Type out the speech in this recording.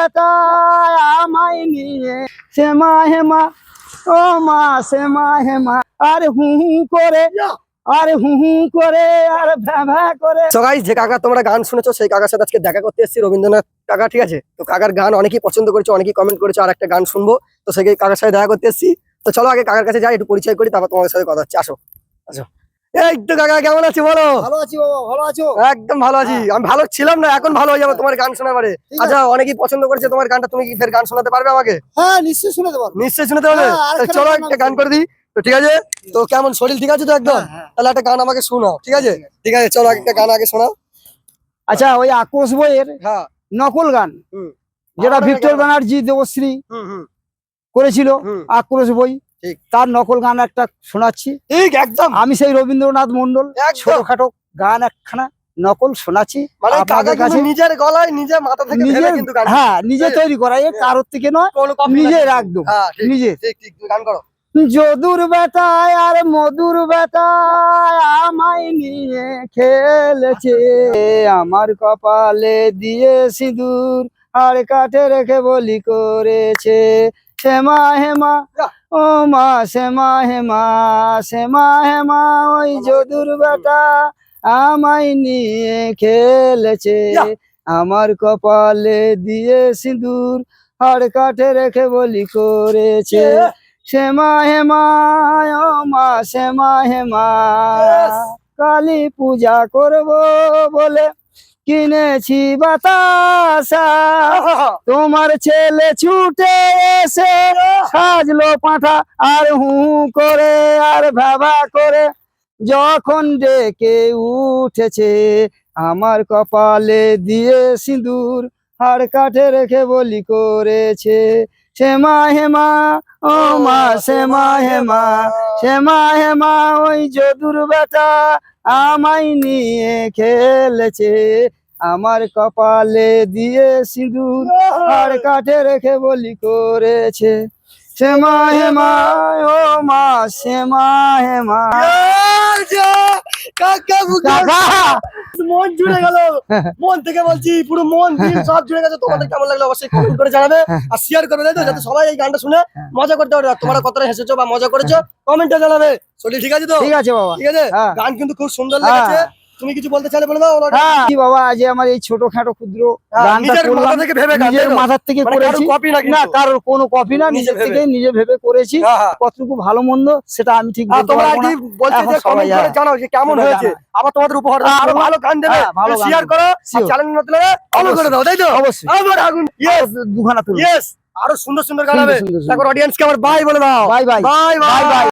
বেটায় আমায় নিয়ে শ্যামা হেমা ও মা শ্যামা হেমা আর হু হু করে আর হু হু করে আর ভ্যা ভ্যা করে। সো গাইস, যে কাকা তোমরা গান শুনেছো সেই কাকার সাথে আজকে দেখা করতে এসেছি, রবীন্দ্রনাথ কাকা। ঠিক আছে, তো কাকার গান অনেকেই পছন্দ করেছে, অনেকেই কমেন্ট করেছে আর একটা গান শুনবো, তো সেই কাকার সাথে দেখা করতে এসেছি। তো চলো আগে কাকার কাছে যাই, একটু পরিচয় করি, তারপর তোমাদের সাথে কথা হচ্ছে। আসো আসো। এই তো কাকা, কেমন আছি বলো? ভালো আছি বাবা, ভালো আছো? একদম ভালো আছি। আমি ভালো ছিলাম না, এখন ভালো হয়ে যাবো তোমার গান শোনার পরে। ঠিক আছে। আচ্ছা, অনেকেই পছন্দ করেছে তোমার গানটা, তুমি কি ফের গান শোনাতে পারবে আমাকে? হ্যাঁ নিশ্চয়ই শুনে দেবো। নিশ্চয়ই শোনাতে হবে। হ্যাঁ, তো আরেকখানা চলো গান একটা আমি গান করে দিই। তো ঠিক আছে, তো কেমন শরীর ঠিক আছে তো একদম? হ্যাঁ, হ্যাঁ। তাহলে একটা গান আমাকে শোনাও, ঠিক আছে? ঠিক আছে, চলো একটা গান আগে শোনাও। আচ্ছা, ওই আক্রোশ বইয়ের হ্যাঁ। নকল গান হুম। যেটা ভালো ভিক্টর গান। ব্যানার্জি দেবশ্রী হুম হুম করেছিল, হুম। আক্রোশ বই, ঠিক। তার নকল গান একটা শোনাচ্ছি। ঠিক একদম। আমি সেই রবীন্দ্রনাথ মন্ডল একদম। ছোটখাটো গান একখানা নকল শোনাচ্ছি মানে কাকা আপনাদের কিন্তু কাছে। নিজের গলায় নিজে মাথা থেকে ভেবে নিজের, কিন্তু গান। হ্যাঁ নিজে তৈরি করা, এ কারোর থেকে নয়, কোনো কপি নিজের একদম নিজে। ঠিক ঠিক, তুমি গান করো। যদুর বেটায় আর মধুর বেটায় আমায় নিয়ে খেলেছে, আমার কপালে দিয়ে সিঁদুর আর কাঠে রেখে বলি করেছে, শ্যামা হেমা ও মা শ্যামা হেমা শ্যামা হেমা ওই যদুর বেটা আমায় নিয়ে খেলেছে, আমার কপালে দিয়ে সিঁদুর আর কাঠে রেখে বলি করেছে, শ্যামা হেমা ও মা শ্যামা হেমা কালী পূজা করব বলে কিনেছি বাতাসা, তোমার ছেলে ছুটে এসে সাজলো পাঁঠা আর হু করে আর ভাবা করে যখন ডেকে উঠেছে, আমার কপালে দিয়ে সিঁদুর আর কাঠে রেখে বলি করেছে, শ্যামা হেমা ও মা শ্যামা হেমা শ্যামা হেমা ওই যদুর বেটা আমায় নিয়ে খেলেছে, আমার কপালে দিয়ে সিঁদুর আর কাঠে রেখে বলি করেছে, শ্যামা হেমা ও মা শ্যামা হেমা। কাকা কাকা মন জুড়ে গেল, মন থেকে বলছি, পুরো মন দিল সব জুড়ে গেছে। তোমাদের কেমন লাগলো অবশ্যই কমেন্ট করে জানাবে আর শেয়ার করবে, তাই তো, যাতে সবাই এই গানটা শুনে মজা করতে পারে। আর তোমরা কতটা হেসেছো বা মজা করেছো কমেন্টে জানাবে। শরীর ঠিক আছে তো? ঠিক আছে বাবা, ঠিক আছে। হ্যাঁ। গান কিন্তু খুব সুন্দর লেগেছে। তুমি কিছু বলতে চাইলে বলে দাও। হ্যাঁ কি বাবা, আজ আমার এই ছোটখাটো ক্ষুদ্র গানটা নিজের করলাম, মাথা থেকে ভেবে গান, নিজের তাই তো? মাথার থেকে মানে কারোর করেছি, কপি না না কিন্তু। কারোর কোনো কপি না, নিজের থেকে নিজে ভেবে করেছি। হ্যাঁ, হ্যাঁ। কতটুকু ভালো মন্দ সেটা আমি ঠিক বলতে তোমরা পারবো আর কি না, বলতে এখন যে সবাই কমেন্ট করে জানাও যে কেমন সেটা হয়েছে। জানায়। আবার তোমাদের উপহার দেবো, আরো ভালো গান দেবে, হ্যাঁ, ভালো গান শেয়ার দেবো। করো। Sure. চ্যানেল নতুন হলে ফলো করে দাও, তাই তো? অবশ্যই। আবার আগুন। ইয়েস দুখানা তুলো। ইয়েস, আরো সুন্দর সুন্দর গান সুন্দর হবে। সুন্দর তারপর অডিয়েন্সকে আবার বাই বলে দাও। Bye bye bye bye bye. By.